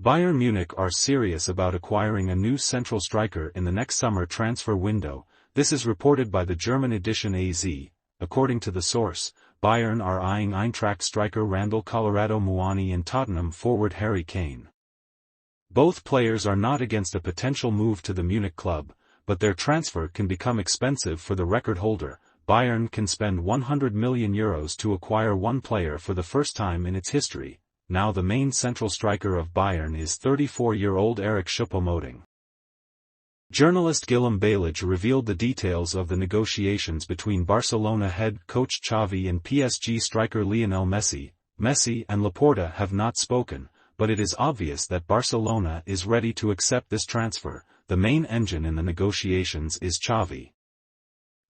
Bayern Munich are serious about acquiring a new central striker in the next summer transfer window. This is reported by the German edition AZ. According to the source, Bayern are eyeing Eintracht striker Randal, Colorado Mouani and Tottenham forward Harry Kane. Both players are not against a potential move to the Munich club, but their transfer can become expensive for the record holder. Bayern can spend €100 million to acquire one player for the first time in its history. Now the main central striker of Bayern is 34-year-old Eric Shupo-Moting. Journalist Guillem Balage revealed the details of the negotiations between Barcelona head coach Xavi and PSG striker Lionel Messi. Messi and Laporta have not spoken, but it is obvious that Barcelona is ready to accept this transfer. The main engine in the negotiations is Xavi,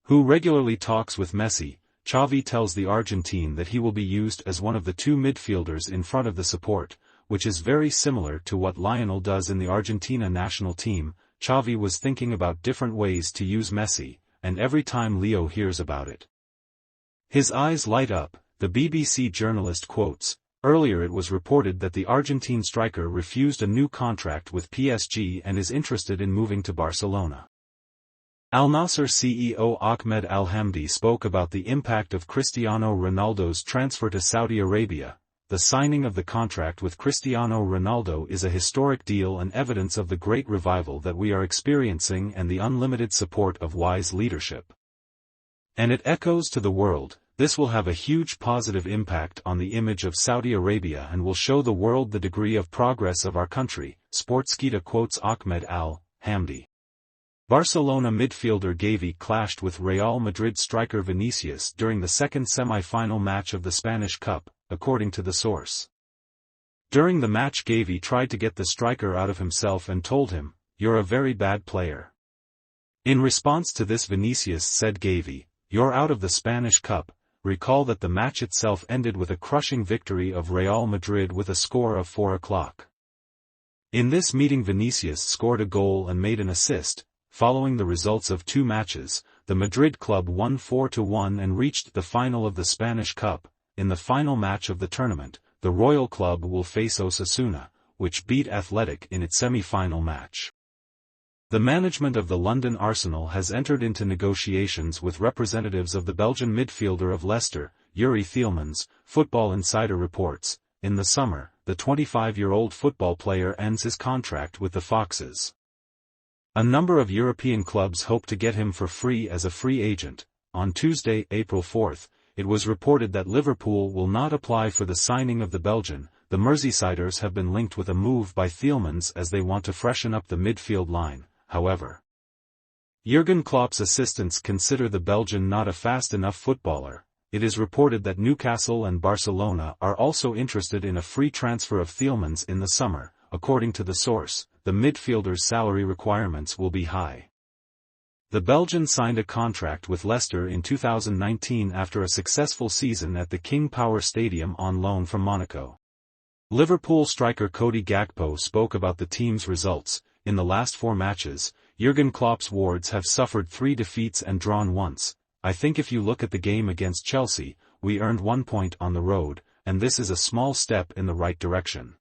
who regularly talks with Messi. Xavi tells the Argentine that he will be used as one of the two midfielders in front of the support, which is very similar to what Lionel does in the Argentina national team. Xavi was thinking about different ways to use Messi, and every time Leo hears about it, his eyes light up. The BBC journalist quotes, "Earlier it was reported that the Argentine striker refused a new contract with PSG and is interested in moving to Barcelona." Al Nassr CEO Ahmed Al-Hamdi spoke about the impact of Cristiano Ronaldo's transfer to Saudi Arabia. The signing of the contract with Cristiano Ronaldo is a historic deal and evidence of the great revival that we are experiencing and the unlimited support of wise leadership. And it echoes to the world. This will have a huge positive impact on the image of Saudi Arabia and will show the world the degree of progress of our country. Sportskita quotes Ahmed Al-Hamdi. Barcelona midfielder Xavi clashed with Real Madrid striker Vinicius during the second semi-final match of the Spanish Cup, according to the source. During the match, Xavi tried to get the striker out of himself and told him, "You're a very bad player." In response to this, Vinicius said, "Xavi, you're out of the Spanish Cup." Recall that the match itself ended with a crushing victory of Real Madrid with a score of 4-0. In this meeting, Vinicius scored a goal and made an assist. Following the results of two matches, the Madrid club won 4-1 and reached the final of the Spanish Cup. In the final match of the tournament, the Royal Club will face Osasuna, which beat Athletic in its semi-final match. The management of the London Arsenal has entered into negotiations with representatives of the Belgian midfielder of Leicester, Yuri Thielemans. Football Insider reports, in the summer, the 25-year-old football player ends his contract with the Foxes. A number of European clubs hope to get him for free as a free agent. On Tuesday, April 4th, it was reported that Liverpool will not apply for the signing of the Belgian. The Merseysiders have been linked with a move by Thielemans as they want to freshen up the midfield line. However, Jurgen Klopp's assistants consider the Belgian not a fast enough footballer. It is reported that Newcastle and Barcelona are also interested in a free transfer of Thielemans in the summer. According to the source, the midfielder's salary requirements will be high. The Belgian signed a contract with Leicester in 2019 after a successful season at the King Power Stadium on loan from Monaco. Liverpool striker Cody Gakpo spoke about the team's results. In the last 4 matches, Jurgen Klopp's Wards have suffered 3 defeats and drawn once. "I think if you look at the game against Chelsea, we earned 1 point on the road, and this is a small step in the right direction.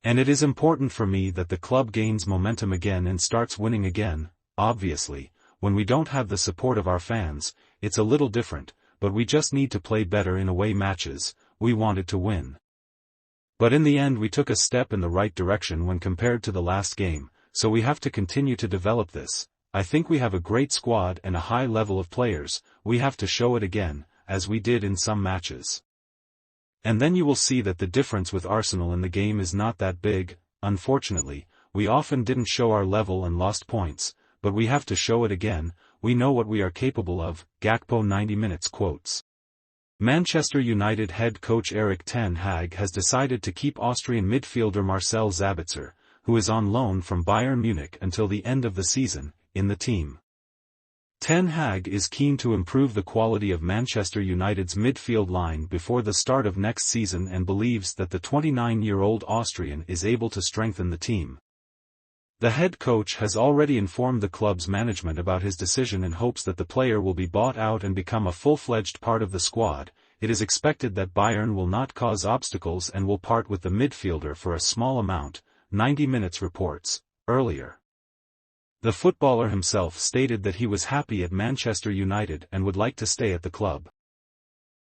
And it is important for me that the club gains momentum again and starts winning again. Obviously, when we don't have the support of our fans, it's a little different, but we just need to play better in away matches. We wanted to win. But in the end we took a step in the right direction when compared to the last game, so we have to continue to develop this. I think we have a great squad and a high level of players. We have to show it again, as we did in some matches. And then you will see that the difference with Arsenal in the game is not that big. Unfortunately, we often didn't show our level and lost points, but we have to show it again. We know what we are capable of." Gakpo 90 Minutes quotes. Manchester United head coach Eric Ten Hag has decided to keep Austrian midfielder Marcel Sabitzer, who is on loan from Bayern Munich until the end of the season, in the team. Ten Hag is keen to improve the quality of Manchester United's midfield line before the start of next season and believes that the 29-year-old Austrian is able to strengthen the team. The head coach has already informed the club's management about his decision and hopes that the player will be bought out and become a full-fledged part of the squad. It is expected that Bayern will not cause obstacles and will part with the midfielder for a small amount. 90 Minutes reports, earlier. The footballer himself stated that he was happy at Manchester United and would like to stay at the club.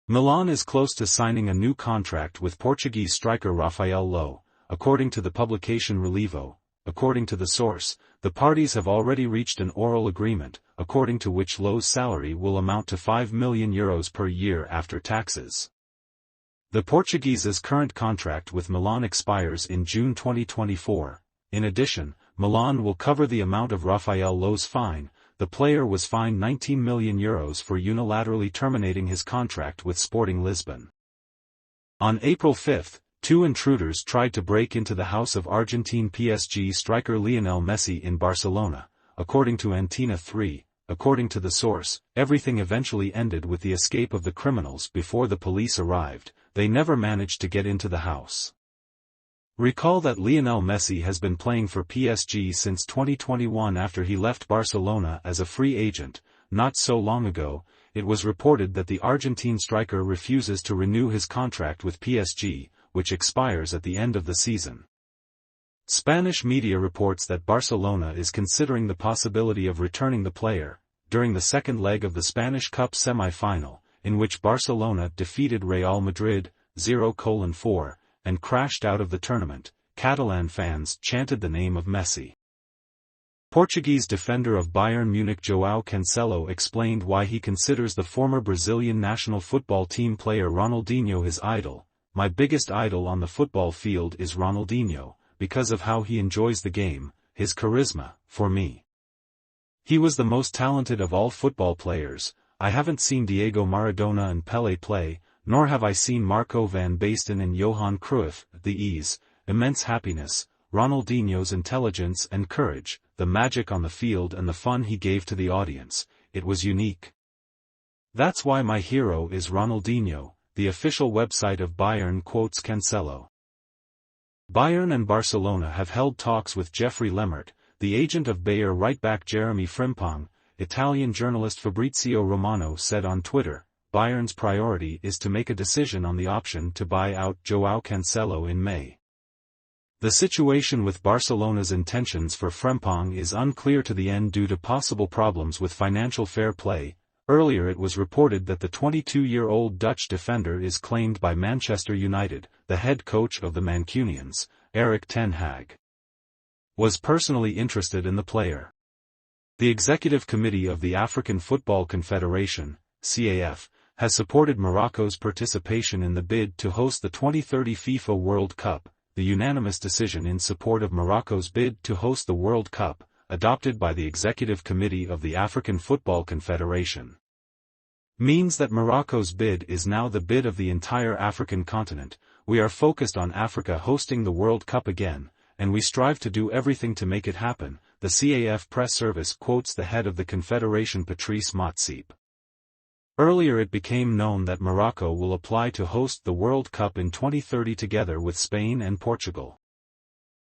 Milan is close to signing a new contract with Portuguese striker Rafael Lowe, according to the publication Relevo. According to the source, the parties have already reached an oral agreement, according to which Lowe's salary will amount to €5 million per year after taxes. The Portuguese's current contract with Milan expires in June 2024. In addition, Milan will cover the amount of Rafael Lowe's fine. The player was fined €19 million for unilaterally terminating his contract with Sporting Lisbon. On April 5, two intruders tried to break into the house of Argentine PSG striker Lionel Messi in Barcelona, according to Antena 3. According to the source, everything eventually ended with the escape of the criminals before the police arrived. They never managed to get into the house. Recall that Lionel Messi has been playing for PSG since 2021 after he left Barcelona as a free agent. Not so long ago, it was reported that the Argentine striker refuses to renew his contract with PSG, which expires at the end of the season. Spanish media reports that Barcelona is considering the possibility of returning the player. During the second leg of the Spanish Cup semi-final, in which Barcelona defeated Real Madrid 0-4, and crashed out of the tournament, Catalan fans chanted the name of Messi. Portuguese defender of Bayern Munich João Cancelo explained why he considers the former Brazilian national football team player Ronaldinho his idol. "My biggest idol on the football field is Ronaldinho, because of how he enjoys the game, his charisma, for me. He was the most talented of all football players. I haven't seen Diego Maradona and Pelé play, nor have I seen Marco van Basten and Johan Cruyff. The ease, immense happiness, Ronaldinho's intelligence and courage, the magic on the field and the fun he gave to the audience, it was unique. That's why my hero is Ronaldinho," the official website of Bayern quotes Cancelo. Bayern and Barcelona have held talks with Jeffrey Lemmert, the agent of Bayer right-back Jeremy Frimpong. Italian journalist Fabrizio Romano said on Twitter, Bayern's priority is to make a decision on the option to buy out João Cancelo in May. The situation with Barcelona's intentions for Frimpong is unclear to the end due to possible problems with financial fair play. Earlier it was reported that the 22-year-old Dutch defender is claimed by Manchester United. The head coach of the Mancunians, Eric Ten Hag, was personally interested in the player. The Executive Committee of the African Football Confederation, CAF, has supported Morocco's participation in the bid to host the 2030 FIFA World Cup. The unanimous decision in support of Morocco's bid to host the World Cup, adopted by the Executive Committee of the African Football Confederation, means that Morocco's bid is now the bid of the entire African continent. "We are focused on Africa hosting the World Cup again, and we strive to do everything to make it happen," the CAF press service quotes the head of the confederation Patrice Motsepe. Earlier it became known that Morocco will apply to host the World Cup in 2030 together with Spain and Portugal.